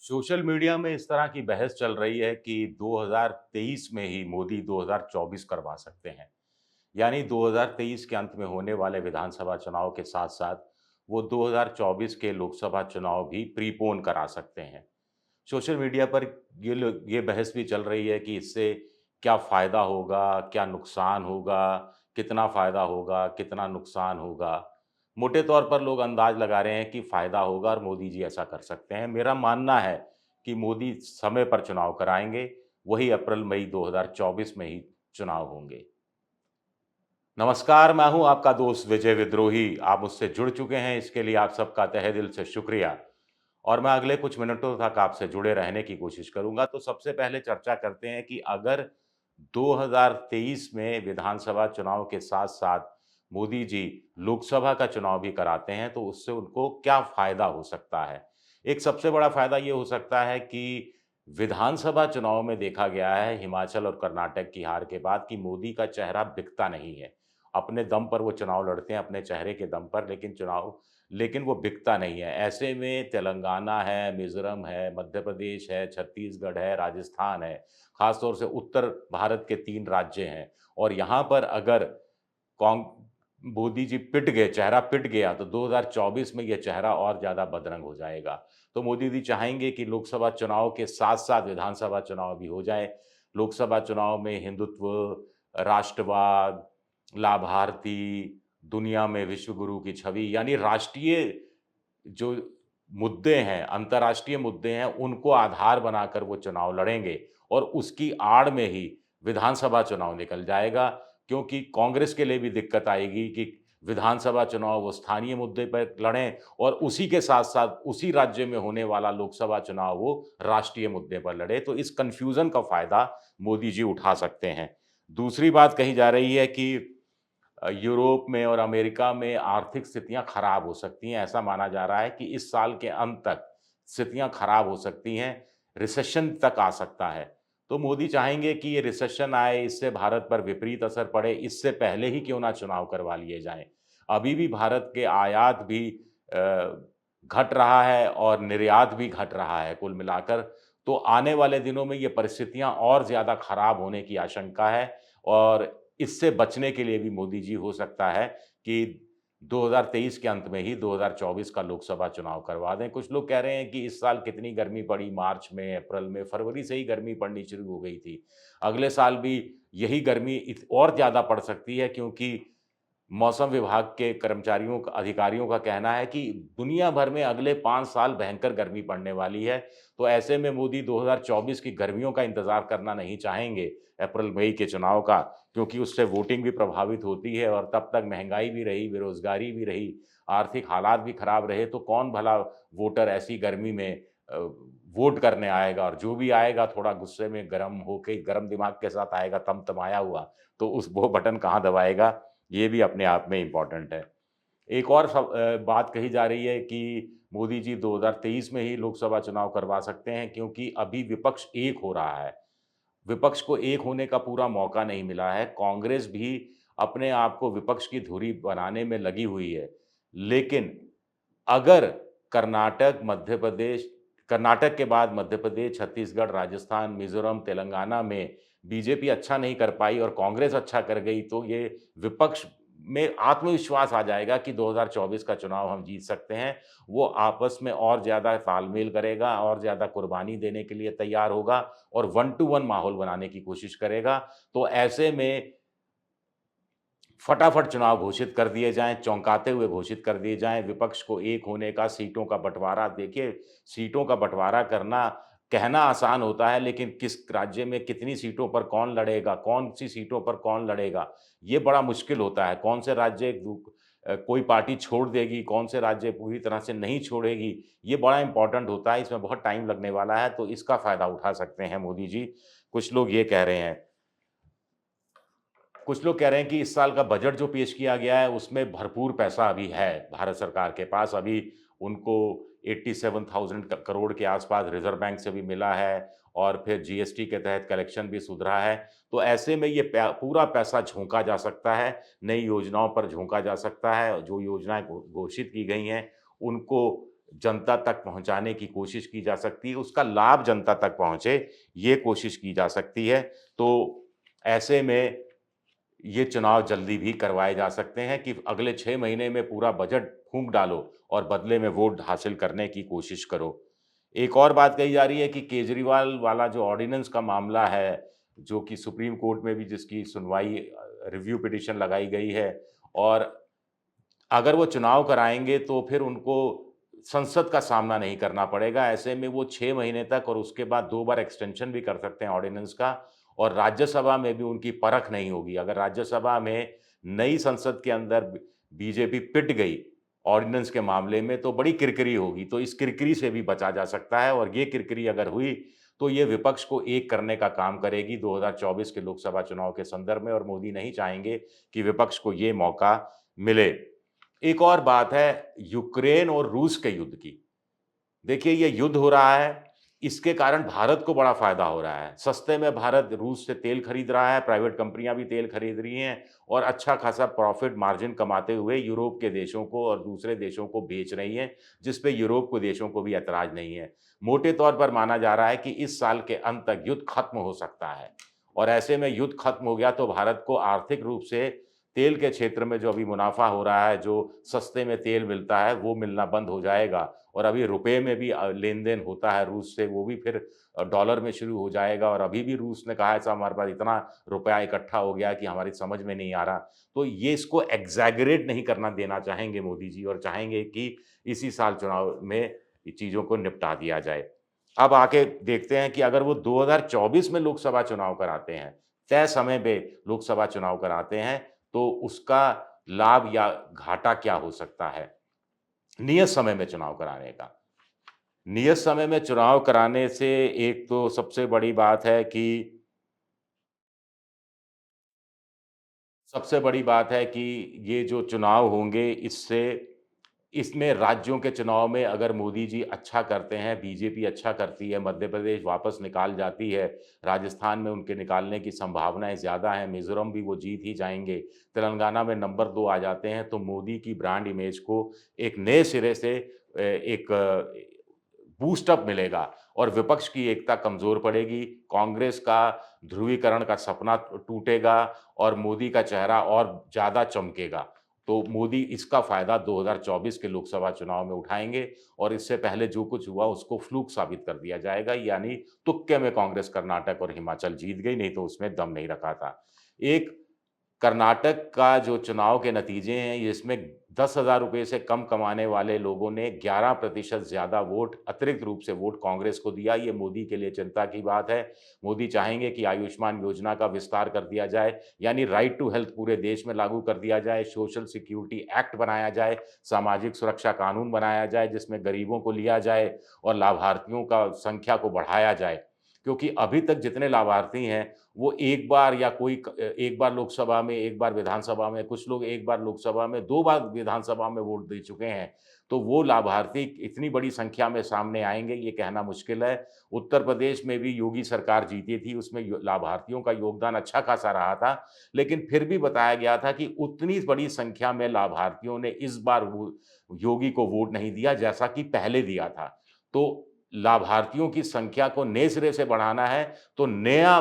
Social media में इस तरह की बहस चल रही है कि 2023 में ही मोदी 2024 करवा सकते हैं। यानी 2023 के अंत में होने वाले विधानसभा चुनाव के साथ-साथ वो 2024 के लोकसभा चुनाव भी प्रीपोन करा सकते हैं। सोशल मीडिया पर ये बहस भी चल रही है कि इससे क्या फ़ायदा होगा, क्या नुकसान होगा, कितना फ़ायदा होगा, कितना नुकसान होगा। मोटे तौर पर लोग अंदाज़ लगा रहे हैं कि फ़ायदा होगा और मोदी जी ऐसा कर सकते हैं। मेरा मानना है कि मोदी समय पर चुनाव कराएँगे, वही अप्रैल-मई 2024 में ही चुनाव होंगे। नमस्कार, मैं हूँ आपका दोस्त विजय विद्रोही। आप मुझसे जुड़ चुके हैं, इसके लिए आप सबका तहे दिल से शुक्रिया। और मैं अगले कुछ मिनटों तक आपसे जुड़े रहने की कोशिश करूँगा। तो सबसे पहले चर्चा करते हैं कि अगर 2023 में विधानसभा चुनाव के साथ-साथ मोदी जी लोकसभा का चुनाव भी कराते हैं, तो उससे उनको क्या फ़ायदा हो सकता है? एक सबसे बड़ा फ़ायदा ये हो सकता है कि विधानसभा चुनाव में देखा गया है हिमाचल और कर्नाटक की हार के बाद कि मोदी का चेहरा बिकता नहीं है। अपने दम पर वो चुनाव लड़ते हैं, अपने चेहरे के दम पर, लेकिन वो बिकता नहीं है। ऐसे में तेलंगाना है, मिज़ोरम है, मध्य प्रदेश है, छत्तीसगढ़ है, राजस्थान है, ख़ास तौर से उत्तर भारत के 3 राज्य हैं और यहाँ पर अगर कांग मोदी जी पिट गए, चेहरा पिट गया तो 2024 में ये चेहरा और ज़्यादा बदरंग हो जाएगा। तो मोदी जी चाहेंगे कि लोकसभा चुनाव के साथ-साथ विधानसभा चुनाव भी हो जाए। लोकसभा चुनाव में हिंदुत्व, राष्ट्रवाद, लाभार्थी, दुनिया में विश्व गुरु की छवि यानी राष्ट्रीय जो मुद्दे हैं, अंतर्राष्ट्रीय मुद्दे हैं, उनको आधार बनाकर वो चुनाव लड़ेंगे और उसकी आड़ में ही विधानसभा चुनाव निकल जाएगा क्योंकि कांग्रेस के लिए भी दिक्कत आएगी कि विधानसभा चुनाव वो स्थानीय मुद्दे पर लड़ें और उसी के साथ-साथ उसी राज्य में होने वाला लोकसभा चुनाव वो राष्ट्रीय मुद्दे पर लड़े, तो इस कन्फ्यूज़न का फ़ायदा मोदी जी उठा सकते हैं। दूसरी बात कही जा रही है कि यूरोप में और अमेरिका में आर्थिक स्थितियाँ खराब हो सकती हैं। ऐसा माना जा रहा है कि इस साल के अंत तक स्थितियाँ खराब हो सकती हैं, रिसेशन तक आ सकता है। तो मोदी चाहेंगे कि ये रिसेशन आए, इससे भारत पर विपरीत असर पड़े, इससे पहले ही क्यों ना चुनाव करवा लिए जाएँ। अभी भी भारत के आयात भी घट रहा है और निर्यात भी घट रहा है कुल मिलाकर। तो आने वाले दिनों में ये परिस्थितियाँ और ज़्यादा खराब होने की आशंका है और इससे बचने के लिए भी मोदी जी हो सकता है कि 2023 के अंत में ही 2024 का लोकसभा चुनाव करवा दें। कुछ लोग कह रहे हैं कि इस साल कितनी गर्मी पड़ी मार्च में, अप्रैल में, फरवरी से ही गर्मी पड़नी शुरू हो गई थी। अगले साल भी यही गर्मी और ज़्यादा पड़ सकती है क्योंकि मौसम विभाग के कर्मचारियों का अधिकारियों का कहना है कि दुनिया भर में अगले 5 साल भयंकर गर्मी पड़ने वाली है। तो ऐसे में मोदी 2024 की गर्मियों का इंतज़ार करना नहीं चाहेंगे, अप्रैल-मई के चुनाव का, क्योंकि उससे वोटिंग भी प्रभावित होती है और तब तक महँगाई भी रही, बेरोज़गारी भी रही, आर्थिक हालात भी खराब रहे, तो कौन भला वोटर ऐसी गर्मी में अ, वोट करने आएगा और जो भी आएगा थोड़ा गुस्से में गरम होके गरम दिमाग के साथ आएगा, तमतमाया हुआ, तो वो बटन कहाँ दबाएगा, ये भी अपने आप में इम्पोर्टेंट है। एक और बात कही जा रही है कि मोदी जी 2023 में ही लोकसभा चुनाव करवा सकते हैं क्योंकि अभी विपक्ष एक हो रहा है। विपक्ष को एक होने का पूरा मौका नहीं मिला है। कांग्रेस भी अपने आप को विपक्ष की धुरी बनाने में लगी हुई है। लेकिन अगर कर्नाटक, मध्य प्रदेश कर्नाटक के बाद मध्य प्रदेश, छत्तीसगढ़, राजस्थान, मिज़ोरम, तेलंगाना में बीजेपी अच्छा नहीं कर पाई और कांग्रेस अच्छा कर गई, तो ये विपक्ष में आत्मविश्वास आ जाएगा कि 2024 का चुनाव हम जीत सकते हैं। वो आपस में और ज़्यादा तालमेल करेगा और ज़्यादा कुर्बानी देने के लिए तैयार होगा और वन टू वन माहौल बनाने की कोशिश करेगा। तो ऐसे में फटाफट चुनाव घोषित कर दिए जाएँ, चौंकाते हुए घोषित कर दिए जाएँ, विपक्ष को एक होने का, सीटों का बँटवारा देखिए, सीटों का बँटवारा करना, कहना आसान होता है, लेकिन किस राज्य में कितनी सीटों पर कौन लड़ेगा, कौन-सी सीटों पर कौन लड़ेगा, ये बड़ा मुश्किल होता है। कौन से राज्य कोई पार्टी छोड़ देगी, कौन से राज्य पूरी तरह से नहीं छोड़ेगी, ये बड़ा इम्पोर्टेंट होता है, इसमें बहुत टाइम लगने वाला है, तो इसका फ़ायदा उठा सकते हैं मोदी जी। कुछ लोग ये कह रहे हैं। कुछ लोग कह रहे हैं कि इस साल का बजट जो पेश किया गया है, उसमें भरपूर पैसा अभी है भारत सरकार के पास। अभी उनको 87,000 करोड़ के आसपास रिज़र्व बैंक से भी मिला है और फिर जीएसटी के तहत कलेक्शन भी सुधरा है। तो ऐसे में ये पूरा पैसा झोंका जा सकता है, नई योजनाओं पर झोंका जा सकता है। जो योजनाएँ घोषित की गई हैं, उनको जनता तक पहुँचाने की कोशिश की जा सकती है, उसका लाभ जनता तक पहुँचे, ये कोशिश की जा सकती है। तो ऐसे में ये चुनाव जल्दी भी करवाए जा सकते हैं कि अगले 6 महीने में पूरा बजट फूँक डालो और बदले में वोट हासिल करने की कोशिश करो। एक और बात कही जा रही है कि केजरीवाल वाला जो ऑर्डिनेंस का मामला है, जो कि सुप्रीम कोर्ट में भी जिसकी सुनवाई रिव्यू पिटीशन लगाई गई है और अगर वो चुनाव कराएँगे तो फिर उनको संसद का सामना नहीं करना पड़ेगा। ऐसे में वो 6 महीने तक और उसके बाद 2 बार एक्सटेंशन भी कर सकते हैं ऑर्डिनेंस का और राज्यसभा में भी उनकी परख नहीं होगी। अगर राज्यसभा में नई संसद के अंदर बीजेपी पिट गई ऑर्डिनेंस के मामले में तो बड़ी किरकिरी होगी। तो इस किरकिरी से भी बचा जा सकता है और ये किरकिरी अगर हुई तो ये विपक्ष को एक करने का काम करेगी 2024 के लोकसभा चुनाव के संदर्भ में और मोदी नहीं चाहेंगे कि विपक्ष को ये मौका मिले। एक और बात है यूक्रेन और रूस के युद्ध की। देखिए ये युद्ध हो रहा है, इसके कारण भारत को बड़ा फ़ायदा हो रहा है। सस्ते में भारत रूस से तेल खरीद रहा है, प्राइवेट कंपनियाँ भी तेल खरीद रही हैं और अच्छा खासा प्रॉफ़िट मार्जिन कमाते हुए यूरोप के देशों को और दूसरे देशों को बेच रही हैं, जिस पे यूरोप के देशों को भी ऐतराज़ नहीं है। मोटे तौर पर माना जा रहा है कि इस साल के अंत तक युद्ध खत्म हो सकता है और ऐसे में युद्ध खत्म हो गया तो भारत को आर्थिक रूप से तेल के क्षेत्र में जो अभी मुनाफ़ा हो रहा है, जो सस्ते में तेल मिलता है, वो मिलना बंद हो जाएगा और अभी रुपए में भी लेन-देन होता है रूस से, वो भी फिर डॉलर में शुरू हो जाएगा और अभी भी रूस ने कहा है साहब हमारे पास इतना रुपया इकट्ठा हो गया कि हमारी समझ में नहीं आ रहा। तो ये इसको एक्ज़ैगरेट नहीं करना देना चाहेंगे मोदी जी और चाहेंगे कि इसी साल चुनाव में चीज़ों को निपटा दिया जाए। अब आके देखते हैं कि अगर वो 2024 में लोकसभा चुनाव कराते हैं, तय समय पे लोकसभा चुनाव कराते हैं, तो उसका लाभ या घाटा क्या हो सकता है? नियत समय में चुनाव कराने का। नियत समय में चुनाव कराने से एक तो सबसे बड़ी बात है कि सबसे बड़ी बात है कि ये जो चुनाव होंगे इससे इसमें राज्यों के चुनाव में अगर मोदी जी अच्छा करते हैं, बीजेपी अच्छा करती है, मध्य प्रदेश वापस निकाल जाती है, राजस्थान में उनके निकालने की संभावनाएँ ज़्यादा हैं, मिज़ोरम भी वो जीत ही जाएँगे, तेलंगाना में नंबर 2 आ जाते हैं, तो मोदी की ब्रांड इमेज को एक नए सिरे से एक बूस्ट अप मिलेगा और विपक्ष की एकता कमज़ोर पड़ेगी, कांग्रेस का ध्रुवीकरण का सपना टूटेगा और मोदी का चेहरा और ज़्यादा चमकेगा। तो मोदी इसका फ़ायदा 2024 के लोकसभा चुनाव में उठाएँगे और इससे पहले जो कुछ हुआ उसको फ्लूक साबित कर दिया जाएगा, यानी तुक्के में कांग्रेस कर्नाटक और हिमाचल जीत गई, नहीं तो उसमें दम नहीं रखा था। एक कर्नाटक का जो चुनाव के नतीजे हैं, इसमें ₹10,000 से कम कमाने वाले लोगों ने 11% ज़्यादा वोट, अतिरिक्त रूप से वोट कांग्रेस को दिया। ये मोदी के लिए चिंता की बात है। मोदी चाहेंगे कि आयुष्मान योजना का विस्तार कर दिया जाए, यानी राइट टू हेल्थ पूरे देश में लागू कर दिया जाए, सोशल सिक्योरिटी एक्ट बनाया जाए, सामाजिक सुरक्षा कानून बनाया जाए, जिसमें गरीबों को लिया जाए और लाभार्थियों का संख्या को बढ़ाया जाए। क्योंकि अभी तक जितने लाभार्थी हैं, वो एक बार या कोई एक बार लोकसभा में, एक बार विधानसभा में, कुछ लोग एक बार लोकसभा में, 2 बार विधानसभा में वोट दे चुके हैं। तो वो लाभार्थी इतनी बड़ी संख्या में सामने आएँगे, ये कहना मुश्किल है। उत्तर प्रदेश में भी योगी सरकार जीती थी, उसमें यो लाभार्थियों का योगदान अच्छा खासा रहा था, लेकिन फिर भी बताया गया था कि उतनी बड़ी संख्या में लाभार्थियों ने इस बार वो योगी को वोट नहीं दिया, जैसा कि पहले दिया था। तो लाभार्थियों की संख्या को नए सिरे से बढ़ाना है, तो नया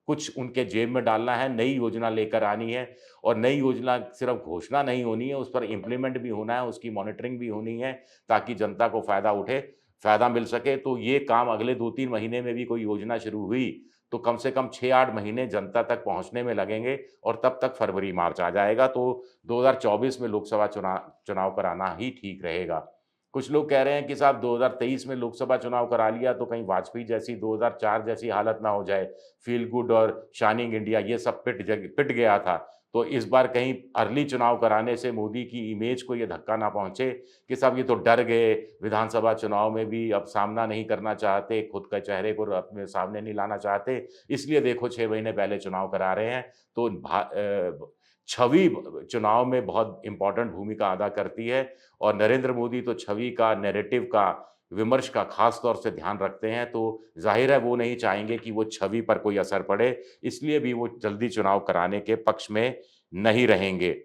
कुछ उनके जेब में डालना है, नई योजना लेकर आनी है और नई योजना सिर्फ़ घोषणा नहीं होनी है, उस पर इम्प्लीमेंट भी होना है, उसकी मॉनिटरिंग भी होनी है, ताकि जनता को फ़ायदा मिल सके। तो ये काम अगले 2-3 महीने में भी कोई योजना शुरू हुई, तो कम से कम 6-8 महीने जनता तक पहुँचने में लगेंगे और तब तक फरवरी-मार्च आ जाएगा, तो 2024 में लोकसभा चुनाव कराना ही ठीक रहेगा। कुछ लोग कह रहे हैं कि साहब 2023 में लोकसभा चुनाव करा लिया तो कहीं वाजपेयी जैसी 2004 जैसी हालत ना हो जाए। फ़ील गुड और शाइनिंग इंडिया ये सब पिट गया था। तो इस बार कहीं अर्ली चुनाव कराने से मोदी की इमेज को ये धक्का ना पहुँचे कि साहब ये तो डर गए, विधानसभा चुनाव में भी अब सामना नहीं करना चाहते, खुद के चेहरे को अपने सामने नहीं लाना चाहते, इसलिए देखो 6 महीने पहले चुनाव करा रहे हैं। तो छवि चुनाव में बहुत इम्पोर्टेंट भूमिका अदा करती है और नरेंद्र मोदी तो छवि का, नैरेटिव का, विमर्श का ख़ास तौर से ध्यान रखते हैं, तो ज़ाहिर है वो नहीं चाहेंगे कि वो छवि पर कोई असर पड़े, इसलिए भी वो जल्दी चुनाव कराने के पक्ष में नहीं रहेंगे।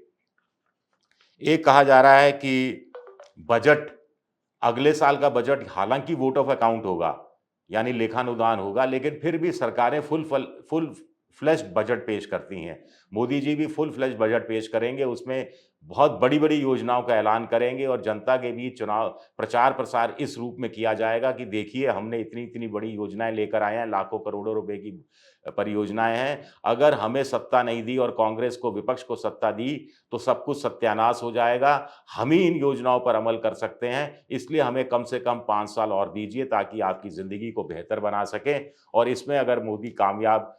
एक कहा जा रहा है कि बजट अगले साल का बजट हालाँकि वोट ऑफ अकाउंट होगा, यानी लेखानुदान होगा, लेकिन फिर भी सरकारें फुल फ्लेश्ड बजट पेश करती हैं। मोदी जी भी फुल फ्लेश्ड बजट पेश करेंगे, उसमें बहुत बड़ी-बड़ी योजनाओं का ऐलान करेंगे और जनता के बीच चुनाव प्रचार-प्रसार इस रूप में किया जाएगा कि देखिए हमने इतनी-इतनी बड़ी योजनाएँ लेकर आए हैं, लाखों करोड़ों रुपए की परियोजनाएँ हैं। अगर हमें सत्ता नहीं दी और कांग्रेस को, विपक्ष को सत्ता दी, तो सब कुछ सत्यानाश हो जाएगा। हम ही इन योजनाओं पर अमल कर सकते हैं, इसलिए हमें कम से कम 5 साल और दीजिए ताकि आपकी ज़िंदगी को बेहतर बना सकें और इसमें अगर मोदी कामयाब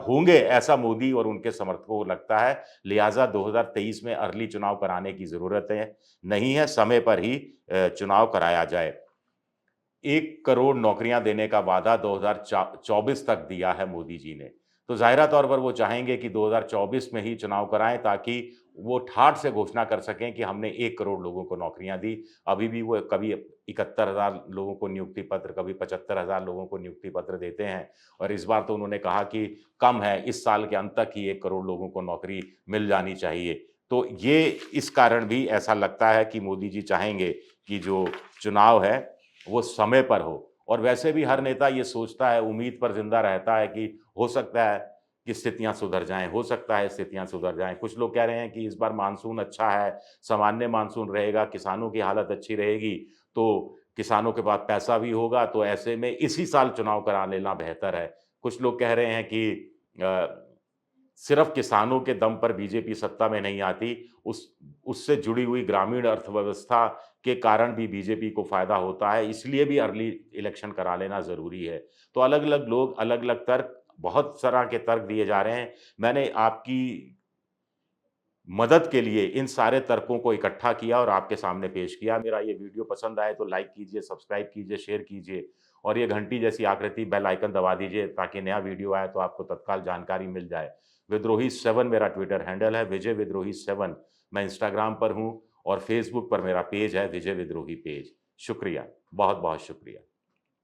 होंगे, ऐसा मोदी और उनके समर्थकों को लगता है, लिहाज़ा 2023 में अर्ली चुनाव कराने की ज़रूरत है नहीं है, समय पर ही चुनाव कराया जाए। 1 करोड़ नौकरियाँ देने का वादा 2024 तक दिया है मोदी जी ने। तो ज़ाहिरा तौर पर वो चाहेंगे कि 2024 में ही चुनाव कराएँ ताकि वो ठाठ से घोषणा कर सकें कि हमने 1 करोड़ लोगों को नौकरियाँ दी। अभी भी वो कभी 71,000 लोगों को नियुक्ति पत्र, कभी 75,000 लोगों को नियुक्ति पत्र देते हैं और इस बार तो उन्होंने कहा कि कम है, इस साल के अंत तक ही 1 करोड़ लोगों को नौकरी मिल जानी चाहिए। तो ये इस कारण भी ऐसा लगता है कि मोदी जी चाहेंगे कि जो चुनाव है वो समय पर हो और वैसे भी हर नेता ये सोचता है, उम्मीद पर ज़िंदा रहता है कि हो सकता है कि स्थितियाँ सुधर जाएँ, हो सकता है स्थितियाँ सुधर जाएँ। कुछ लोग कह रहे हैं कि इस बार मानसून अच्छा है, सामान्य मानसून रहेगा, किसानों की हालत अच्छी रहेगी, तो किसानों के पास पैसा भी होगा, तो ऐसे में इसी साल चुनाव करा लेना बेहतर है। कुछ लोग कह रहे हैं कि अ, सिर्फ़ किसानों के दम पर बीजेपी सत्ता में नहीं आती, उससे जुड़ी हुई ग्रामीण अर्थव्यवस्था के कारण भी बीजेपी को फ़ायदा होता है, इसलिए भी अर्ली इलेक्शन करा लेना ज़रूरी है। तो अलग-अलग लोग, अलग-अलग तर्क, बहुत तरह के तर्क दिए जा रहे हैं। मैंने आपकी मदद के लिए इन सारे तर्कों को इकट्ठा किया और आपके सामने पेश किया। मेरा ये वीडियो पसंद आए तो लाइक कीजिए, सब्सक्राइब कीजिए, शेयर कीजिए और ये घंटी जैसी आकृति बेल आइकन दबा दीजिए ताकि नया वीडियो आए तो आपको तत्काल जानकारी मिल जाए। विद्रोही 7 मेरा ट्विटर हैंडल है, विजय विद्रोही 7 मैं इंस्टाग्राम पर हूँ और फेसबुक पर मेरा पेज है विजय विद्रोही पेज। शुक्रिया, बहुत-बहुत शुक्रिया।